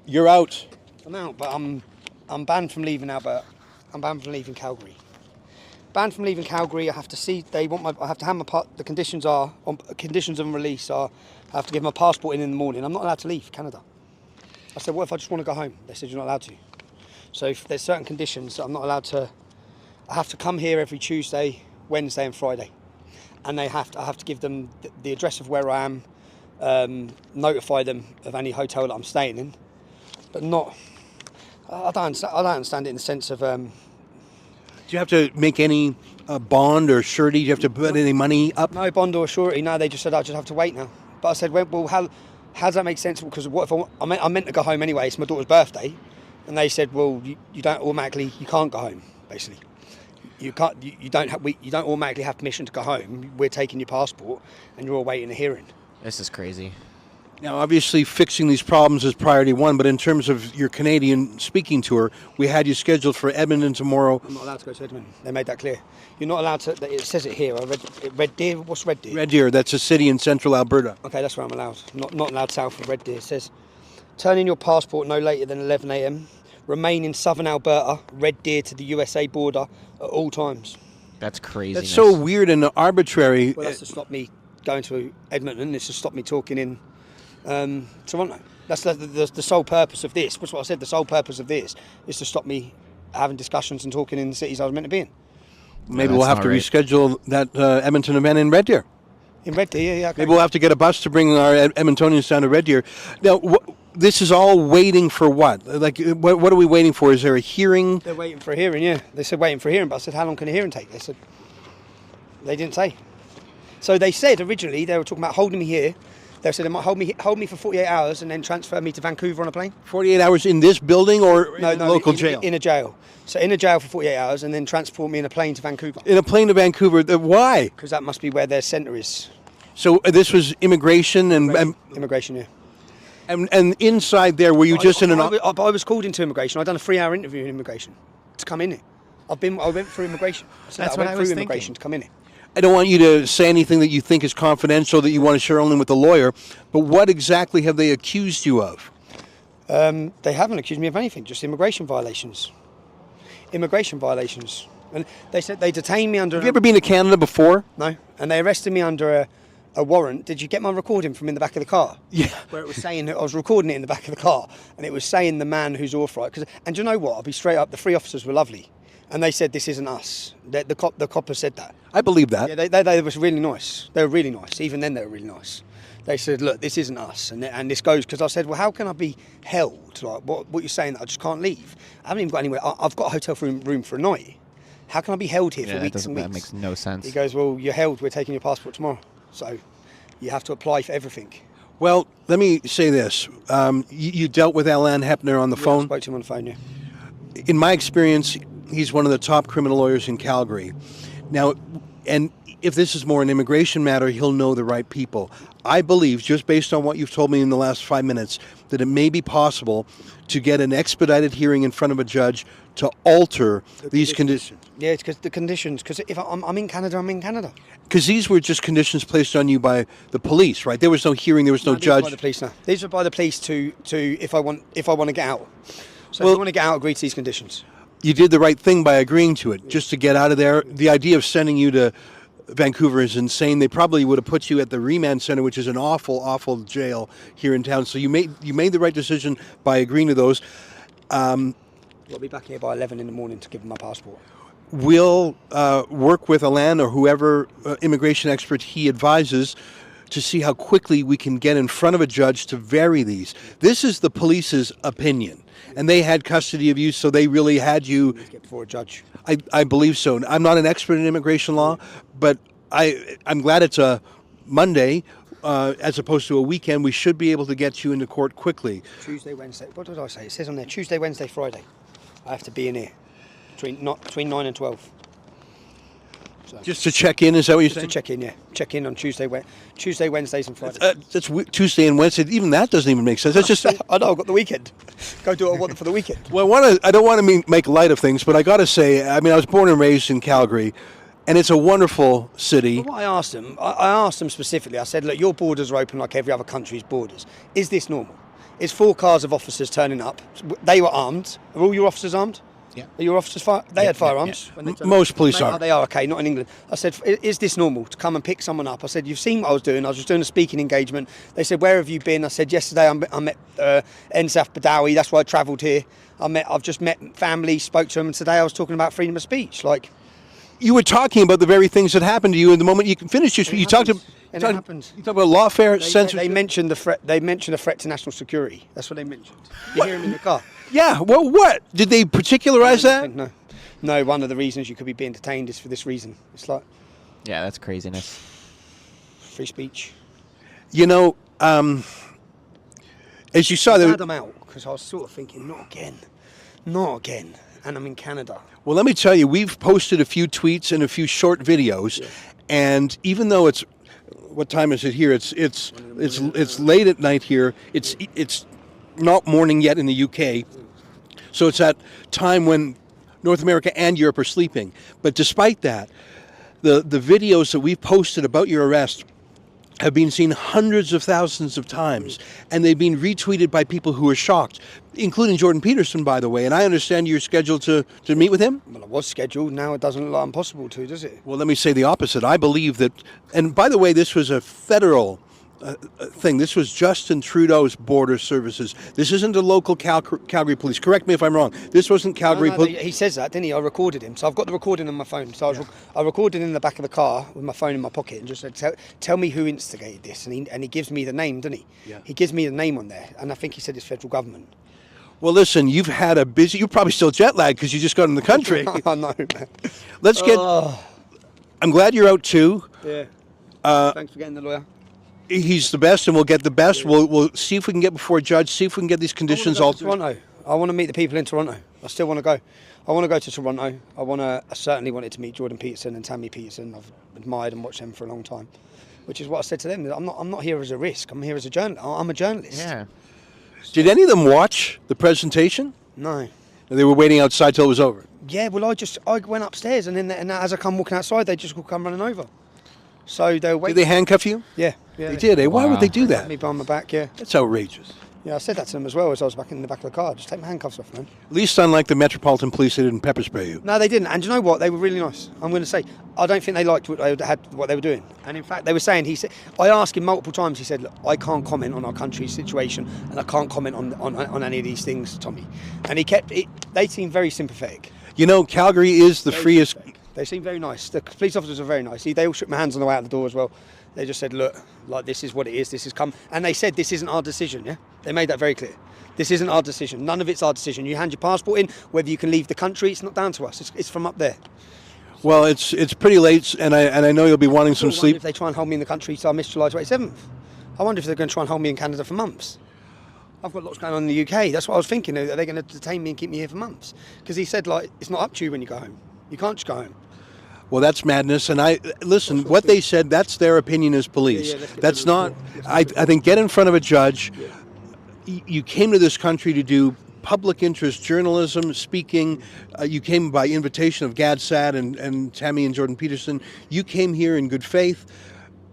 You're out. I'm out, but I'm banned from leaving Alberta. I'm banned from leaving Calgary. Banned from leaving Calgary. I have to see. I have to have the conditions are conditions of release are. I have to give my passport in the morning. I'm not allowed to leave Canada. I said, what if I just want to go home? They said you're not allowed to. So if there's certain conditions that I'm not allowed to. I have to come here every Tuesday, Wednesday, and Friday, and I have to give them the address of where I am, notify them of any hotel that I'm staying in, but not. I don't understand it in the sense of. Do you have to make any bond or surety? Do you have to put any money up? No bond or surety. No, they just said I just have to wait now. But I said, well, how does that make sense? Because what if I meant to go home anyway? It's my daughter's birthday, and they said, well, you don't automatically, you can't go home. Basically, you can't. You don't automatically have permission to go home. We're taking your passport, and you're all waiting a hearing. This is crazy. Now, obviously, fixing these problems is priority one, but in terms of your Canadian speaking tour, we had you scheduled for Edmonton tomorrow. I'm not allowed to go to Edmonton. They made that clear. You're not allowed to. It says it here. I read Red Deer. What's Red Deer? Red Deer, that's a city in central Alberta. Okay, that's where I'm allowed. Not allowed south of Red Deer. It says, turn in your passport no later than 11 a.m. Remain in southern Alberta, Red Deer to the USA border at all times. That's crazy. That's so weird and arbitrary. Well, that's to stop me going to Edmonton. It's to stop me talking in Toronto. That's the sole purpose of this. That's what I said. The sole purpose of this is to stop me having discussions and talking in the cities I was meant to be in. Maybe we'll have to reschedule that Edmonton event in Red Deer. In Red Deer, yeah. Okay. Maybe we'll have to get a bus to bring our Edmontonians down to Red Deer. Now, this is all waiting for what? Like, what are we waiting for? Is there a hearing? They're waiting for a hearing, yeah. They said waiting for a hearing, but I said, how long can a hearing take? They said, they didn't say. So they said originally, they were talking about holding me here. They said they might hold me for 48 hours and then transfer me to Vancouver on a plane. 48 hours in this building or in a local jail? In a jail. So in a jail for 48 hours and then transport me in a plane to Vancouver. In a plane to Vancouver? Why? Because that must be where their centre is. So this was immigration and... Immigration, yeah. And inside there, were you just in an... I was called into immigration. I'd done a 3-hour interview in immigration to come in here. I went through immigration. That's what I was thinking. Immigration to come in here. I don't want you to say anything that you think is confidential that you want to share only with the lawyer, but what exactly have they accused you of? They haven't accused me of anything, just immigration violations. Immigration violations. And they said they detained me under... Have you ever been to Canada before? No. And they arrested me under a warrant. Did you get my recording from in the back of the car? Yeah. Where it was saying, I was recording it in the back of the car, and it was saying the man who's authorised. And do you know what? I'll be straight up, the 3 officers were lovely. And they said, this isn't us. The copper said that. I believe that. Yeah, they were really nice. They were really nice. Even then, they were really nice. They said, look, this isn't us. And this goes, because I said, well, how can I be held? Like, what you're saying, that I just can't leave? I haven't even got anywhere. I've got a hotel room for a night. How can I be held here for weeks and weeks? That makes no sense. He goes, well, you're held. We're taking your passport tomorrow. So you have to apply for everything. Well, let me say this. You dealt with Alan Hepner on the phone? I spoke to him on the phone, yeah. In my experience, he's one of the top criminal lawyers in Calgary. Now, and if this is more an immigration matter, he'll know the right people. I believe, just based on what you've told me in the last 5 minutes, that it may be possible to get an expedited hearing in front of a judge to alter these conditions. Yeah, it's because the conditions, because if I'm in Canada, I'm in Canada. Because these were just conditions placed on you by the police, right? There was no hearing, there was no judge. These were by the police, no. These were by the police to if I want to get out. So if I want to get out, agree to these conditions. You did the right thing by agreeing to it, just to get out of there. The idea of sending you to Vancouver is insane. They probably would have put you at the remand center, which is an awful, awful jail here in town. So you made the right decision by agreeing to those. I'll be back here by 11 in the morning to give them my passport. We'll work with Alan or whoever immigration expert he advises to see how quickly we can get in front of a judge to vary these. This is the police's opinion, and they had custody of you, so they really had you... Get before a judge. I believe so. I'm not an expert in immigration law, but I'm glad it's a Monday as opposed to a weekend. We should be able to get you into court quickly. Tuesday, Wednesday. What did I say? It says on there Tuesday, Wednesday, Friday. I have to be in here between 9 and 12. So just to check in, is that what you're saying? Just to check in, yeah. Check in on Tuesday, Wednesdays and Fridays. That's Tuesday and Wednesday. Even that doesn't even make sense. That's just... I know, I've got the weekend. Go do what I want for the weekend. Well, I don't want to make light of things, but I got to say, I mean, I was born and raised in Calgary, and it's a wonderful city. Well, what I asked them specifically, I said, look, your borders are open like every other country's borders. Is this normal? It's 4 cars of officers turning up. They were armed. Are all your officers armed? Yeah. Are your officers They had firearms. When they turned Most up? police Mate, are. They are, okay, not in England. I said, is this normal to come and pick someone up? I said, you've seen what I was doing. I was just doing a speaking engagement. They said, where have you been? I said, yesterday I met Ensaf Badawi. That's why I travelled here. I've just met family, spoke to them, and today I was talking about freedom of speech. Like, You were talking about the very things that happened to you in the moment you finished your speech. You talked about. And it happens. You talk about lawfare, They censorship. mentioned the threat. They mentioned a threat to national security. That's what they mentioned. You hear them in the car. Yeah. Well, what did they particularize that? No. One of the reasons you could be being detained is for this reason. It's like Yeah, that's craziness. free speech. You know, as you saw, I'm there. glad I'm out because I was sort of thinking, not again, and I'm in Canada. Well, let me tell you, we've posted a few tweets and a few short videos, and even though it's, what time is it here? It's late at night here. It's not morning yet in the UK, so it's that time when North America and Europe are sleeping. But despite that, the videos that we've posted about your arrest have been seen hundreds of thousands of times, and they've been retweeted by people who are shocked, including Jordan Peterson, by the way. And I understand you're scheduled to meet with him? Well, I was scheduled. Now it doesn't look like impossible to, does it? Well, let me say the opposite. I believe that, and by the way, this was a federal thing. This was Justin Trudeau's border services. This isn't a local Calgary police. Correct me if I'm wrong. This wasn't Calgary police. He says that, didn't he? I recorded him. So I've got the recording on my phone. So I recorded in the back of the car with my phone in my pocket and just said, tell me who instigated this. And he gives me the name, doesn't he? Yeah. He gives me the name on there. And I think he said it's federal government. Well, listen, you've had a busy, you're probably still jet lagged because you just got in the country. I know, man. Let's get, I'm glad you're out too. Yeah. Thanks for getting the lawyer. He's the best, and we'll get the best. We'll see if we can get before a judge, see if we can get these conditions I altered. Toronto. I want to meet the people in Toronto. I still want to go. I want to go to Toronto. I certainly wanted to meet Jordan Peterson and Tammy Peterson. I've admired and watched them for a long time, which is what I said to them. I'm not here as a risk. I'm here as a journalist. I'm a journalist. Yeah. Did any of them watch the presentation? No. They were waiting outside till it was over. Yeah, well, I went upstairs, and then as I come walking outside, they just come running over. So they were waiting. Did they handcuff you? Yeah. They did, eh? Why would they do that? Me behind my back, yeah. That's outrageous. Yeah, I said that to them as well as I was back in the back of the car. Just take my handcuffs off, man. At least unlike the Metropolitan Police, they didn't pepper spray you. No, they didn't. And do you know what? They were really nice. I'm going to say, I don't think they liked what they were doing. And in fact, they were saying, I asked him multiple times, he said, look, I can't comment on our country's situation and I can't comment on any of these things, Tommy. And they seemed very sympathetic. You know, Calgary is the freest. They seemed very nice. The police officers are very nice. They all shook my hands on the way out the door as well. They just said, look, like, this is what it is. This has come. And they said, this isn't our decision, yeah? They made that very clear. This isn't our decision. None of it's our decision. You hand your passport in, whether you can leave the country, it's not down to us. It's from up there. Well, it's pretty late, and I know you'll be wanting some sleep. If they try and hold me in the country till I miss July 27th. I wonder if they're going to try and hold me in Canada for months. I've got lots going on in the UK. That's what I was thinking. Are they going to detain me and keep me here for months? Because he said, like, it's not up to you when you go home. You can't just go home. Well, that's madness. And listen, what they said, that's their opinion as police. That's not, I think, get in front of a judge. Yeah. You came to this country to do public interest journalism, speaking. You came by invitation of GADSAT and Tammy and Jordan Peterson. You came here in good faith.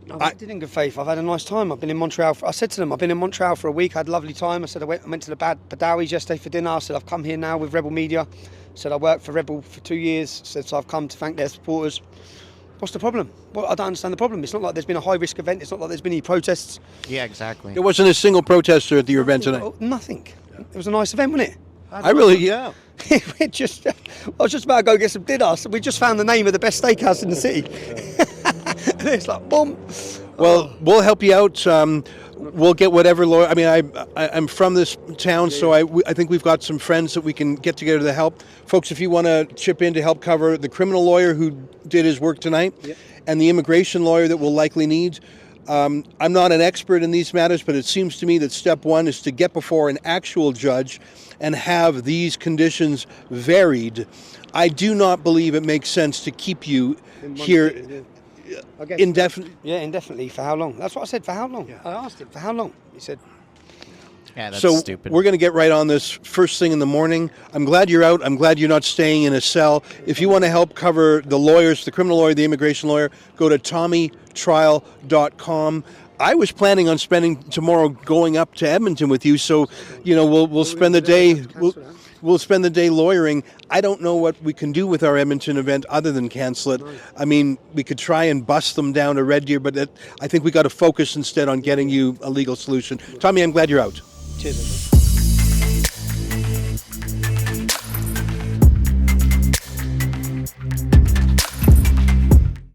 I did in good faith. I've had a nice time. I've been in Montreal. I said to them, I've been in Montreal for a week. I had a lovely time. I said I went to the Badawis yesterday for dinner. I said I've come here now with Rebel Media. I said I worked for Rebel for 2 years. I said so I've come to thank their supporters. What's the problem? Well, I don't understand the problem. It's not like there's been a high-risk event. It's not like there's been any protests. Yeah, exactly. There wasn't a single protester at the event tonight. Nothing. It was a nice event, wasn't it? I really, yeah. I was just about to go get some dinner. So we just found the name of the best steakhouse in the city. And it's like, boom. Well, we'll help you out. We'll get whatever lawyer. I mean, I'm from this town, so I think we've got some friends that we can get together to help. Folks, if you want to chip in to help cover the criminal lawyer who did his work tonight and the immigration lawyer that we'll likely need. I'm not an expert in these matters, but it seems to me that step one is to get before an actual judge and have these conditions varied. I do not believe it makes sense to keep you here indefinitely. Yeah, indefinitely. For how long? That's what I said. For how long? Yeah. I asked him, for how long? He said... Yeah, that's so stupid. We're going to get right on this first thing in the morning. I'm glad you're out. I'm glad you're not staying in a cell. If you want to help cover the lawyers, the criminal lawyer, the immigration lawyer, go to TommyTrial.com. I was planning on spending tomorrow going up to Edmonton with you, so we'll spend the day. We'll spend the day lawyering. I don't know what we can do with our Edmonton event other than cancel it. I mean, we could try and bust them down to Red Deer, but I think we got to focus instead on getting you a legal solution. Tommy, I'm glad you're out. Cheers.